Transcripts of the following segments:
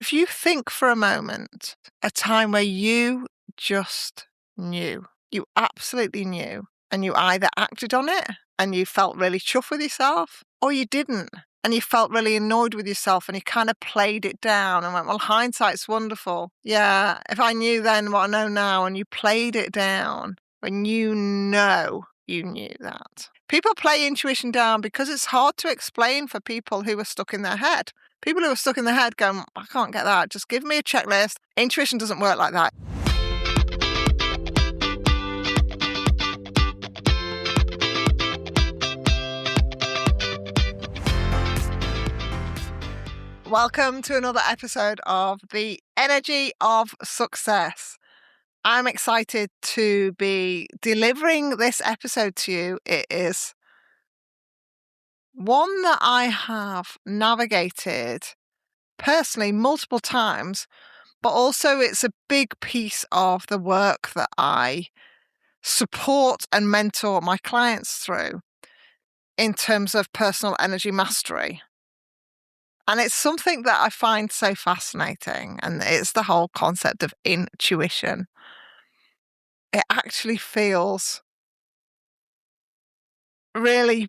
If you think for a moment, a time where you just knew, you absolutely knew, and you either acted on it and you felt really chuffed with yourself, or you didn't and you felt really annoyed with yourself and you kind of played it down and went, well, hindsight's wonderful. Yeah, if I knew then what I know now, and you played it down when you know you knew that. People play intuition down because it's hard to explain for people who are stuck in their head. People who are stuck in their head going, I can't get that. Just give me a checklist. Intuition doesn't work like that. Welcome to another episode of The Energy of Success. I'm excited to be delivering this episode to you. It is one that I have navigated personally multiple times, but also it's a big piece of the work that I support and mentor my clients through in terms of personal energy mastery. And it's something that I find so fascinating, and it's the whole concept of intuition. It actually feels really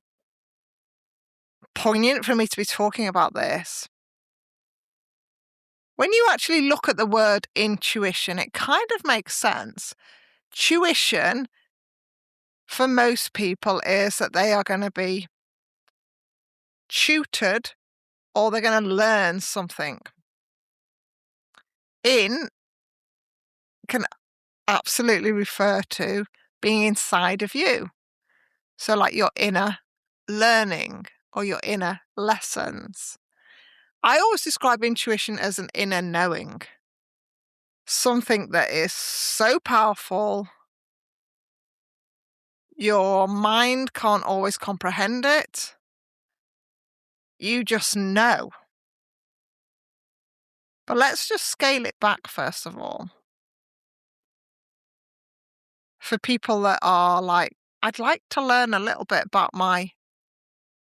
poignant for me to be talking about this. When you actually look at the word intuition, it kind of makes sense. Tuition, for most people, is that they are going to be tutored or they're going to learn something. In can absolutely refer to being inside of you. So like your inner learning or your inner lessons. I always describe intuition as an inner knowing. Something that is so powerful, your mind can't always comprehend it. You just know. But let's just scale it back first of all. For people that are like, I'd like to learn a little bit about my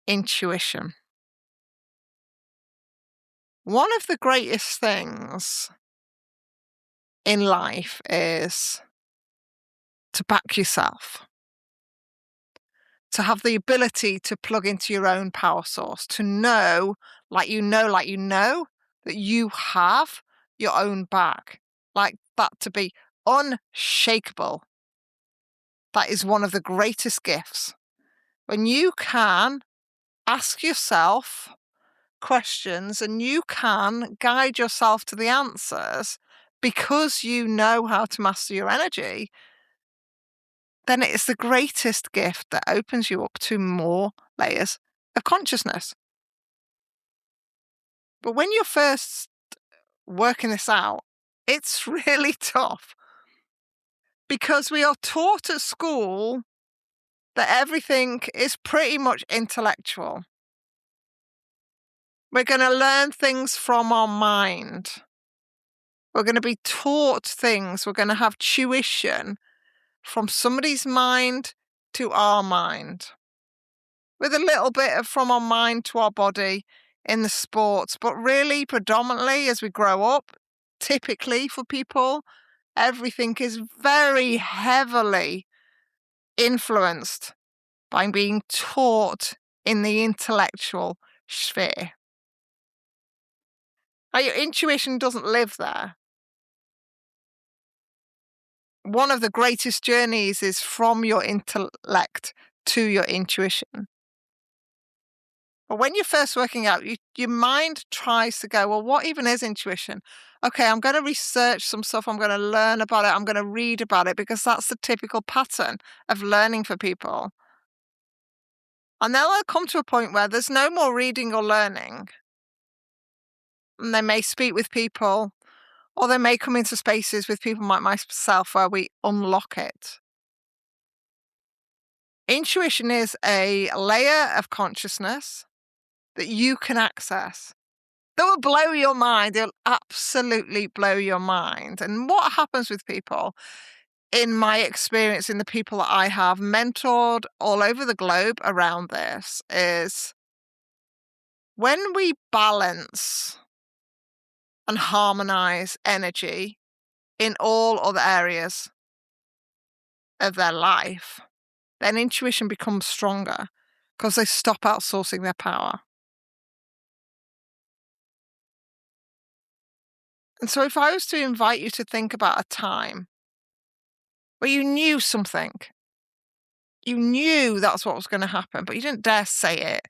intuition. One of the greatest things in life is to back yourself, to have the ability to plug into your own power source, to know, that you have your own back, like that to be unshakable. That is one of the greatest gifts. When you can ask yourself questions and you can guide yourself to the answers because you know how to master your energy, then it is the greatest gift that opens you up to more layers of consciousness. But when you're first working this out, it's really tough because we are taught at school that everything is pretty much intellectual. We're going to learn things from our mind. We're going to be taught things. We're going to have tuition from somebody's mind to our mind, with a little bit of from our mind to our body in the sports. But really, predominantly, as we grow up, typically for people, everything is very heavily influenced by being taught in the intellectual sphere. Now, your intuition doesn't live there. One of the greatest journeys is from your intellect to your intuition. But when you're first working out, your mind tries to go, well, what even is intuition? Okay, I'm going to research some stuff. I'm going to learn about it. I'm going to read about it because that's the typical pattern of learning for people. And then they'll come to a point where there's no more reading or learning. And they may speak with people, or they may come into spaces with people like myself where we unlock it. Intuition is a layer of consciousness that you can access that will blow your mind. It'll absolutely blow your mind. And what happens with people, in my experience, in the people that I have mentored all over the globe around this, is when we balance and harmonize energy in all other areas of their life, then intuition becomes stronger because they stop outsourcing their power. And so if I was to invite you to think about a time where you knew something, you knew that's what was going to happen, but you didn't dare say it.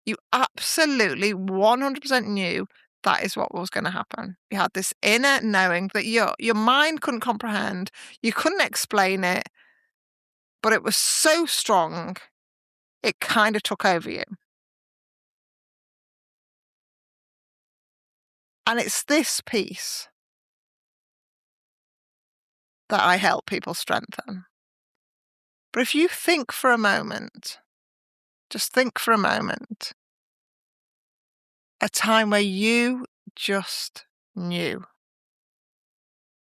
You absolutely 100% knew that is what was going to happen. You had this inner knowing that your mind couldn't comprehend, you couldn't explain it, but it was so strong, it kind of took over you. And it's this piece that I help people strengthen. But if you think for a moment, just think for a moment, a time where you just knew.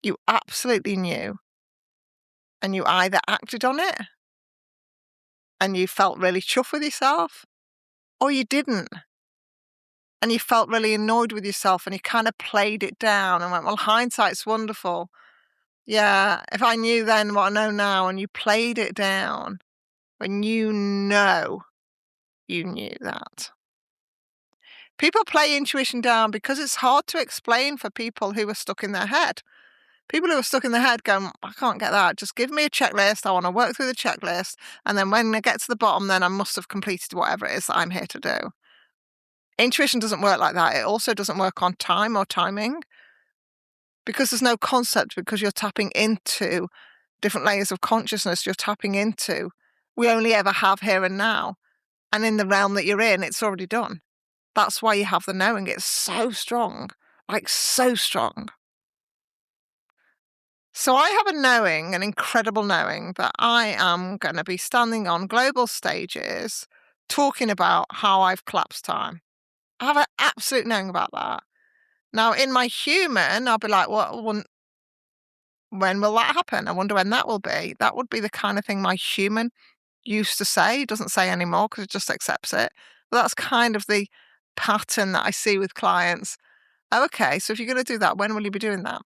You absolutely knew. And you either acted on it and you felt really chuffed with yourself, or you didn't. And you felt really annoyed with yourself and you kind of played it down and went, well, hindsight's wonderful. Yeah, if I knew then what I know now, and you played it down when you know you knew that. People play intuition down because it's hard to explain for people who are stuck in their head. People who are stuck in their head going, I can't get that. Just give me a checklist. I want to work through the checklist. And then when I get to the bottom, then I must have completed whatever it is that I'm here to do. Intuition doesn't work like that. It also doesn't work on time or timing because there's no concept, because you're tapping into different layers of consciousness. You're tapping into, we only ever have here and now. And in the realm that you're in, it's already done. That's why you have the knowing. It's so strong, like so strong. So I have a knowing, an incredible knowing, that I am going to be standing on global stages talking about how I've collapsed time. I have an absolute knowing about that. Now, in my human, I'll be like, well, when will that happen? I wonder when that will be. That would be the kind of thing my human used to say. It doesn't say anymore because it just accepts it. But that's kind of the pattern that I see with clients. Okay, so if you're going to do that, when will you be doing that?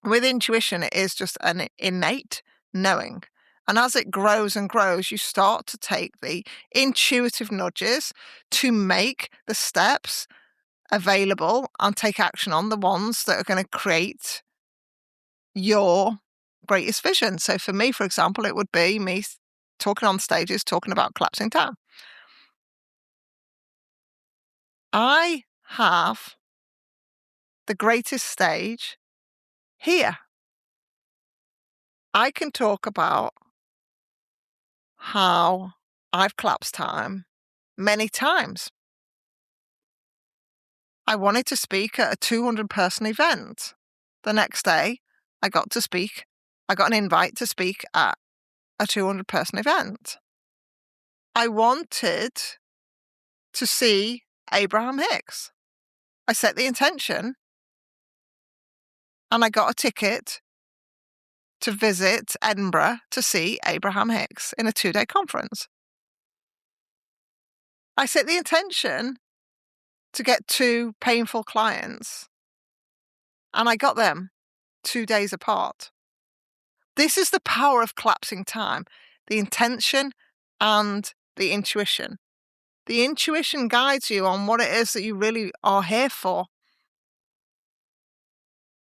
With intuition, it is just an innate knowing. And as it grows and grows, you start to take the intuitive nudges to make the steps available and take action on the ones that are going to create your greatest vision. So for me, for example, it would be me talking on stages, talking about collapsing down. I have the greatest stage here. I can talk about how I've collapsed time many times. I wanted to speak at a 200-person event. The next day, I got to speak. I got an invite to speak at a 200-person event. I wanted to see Abraham Hicks. I set the intention and I got a ticket to visit Edinburgh to see Abraham Hicks in a 2-day conference. I set the intention to get 2 painful clients and I got them 2 days apart. This is the power of collapsing time, the intention and the intuition. The intuition guides you on what it is that you really are here for.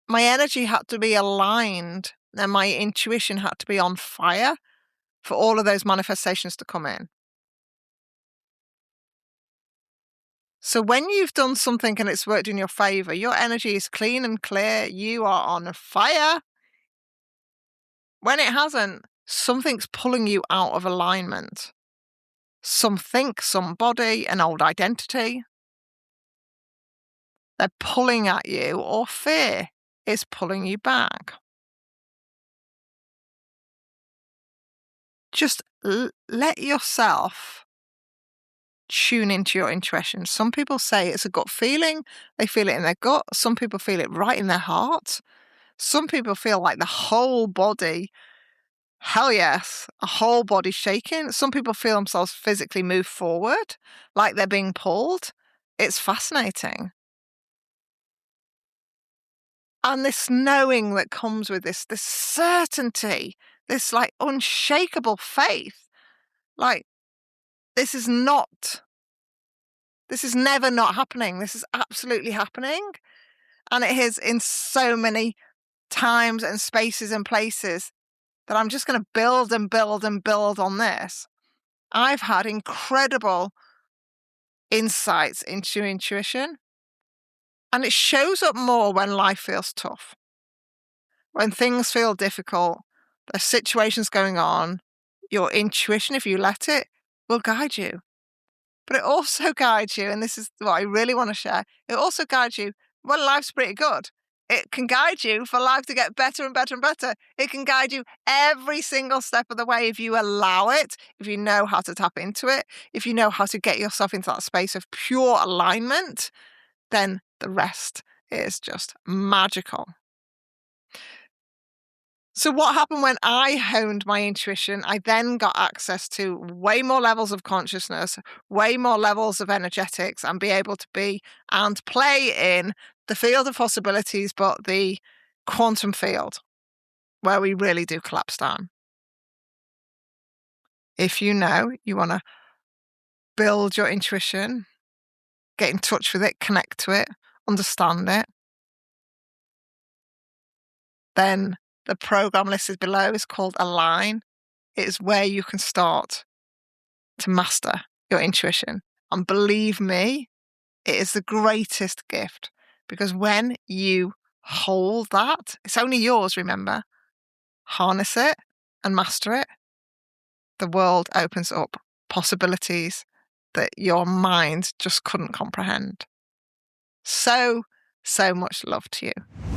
My energy had to be aligned and my intuition had to be on fire for all of those manifestations to come in. So when you've done something and it's worked in your favor, your energy is clean and clear, you are on fire. When it hasn't, something's pulling you out of alignment. Something, somebody, an old identity. They're pulling at you, or fear is pulling you back. Just let yourself tune into your intuition. Some people say it's a gut feeling. They feel it in their gut. Some people feel it right in their heart. Some people feel like the whole body, hell yes, a whole body shaking. Some people feel themselves physically move forward, like they're being pulled. It's fascinating. And this knowing that comes with this certainty, this, like, unshakable faith, like, this is never not happening. This is absolutely happening, and it is in so many times and spaces and places that I'm just gonna build and build and build on this. I've had incredible insights into intuition, and it shows up more when life feels tough. When things feel difficult, there's situations going on, your intuition, if you let it, will guide you. But it also guides you, and this is what I really want to share, it also guides you when life's pretty good. It can guide you for life to get better and better and better. It can guide you every single step of the way if you allow it, if you know how to tap into it, if you know how to get yourself into that space of pure alignment, then the rest is just magical. So what happened when I honed my intuition? I then got access to way more levels of consciousness, way more levels of energetics, and be able to be and play in the field of possibilities, but the quantum field, where we really do collapse down. If you know you want to build your intuition, get in touch with it, connect to it, understand it, then the program listed below is called Align. It is where you can start to master your intuition. And believe me, it is the greatest gift, because when you hold that, it's only yours, remember, harness it and master it, the world opens up possibilities that your mind just couldn't comprehend. So, so much love to you.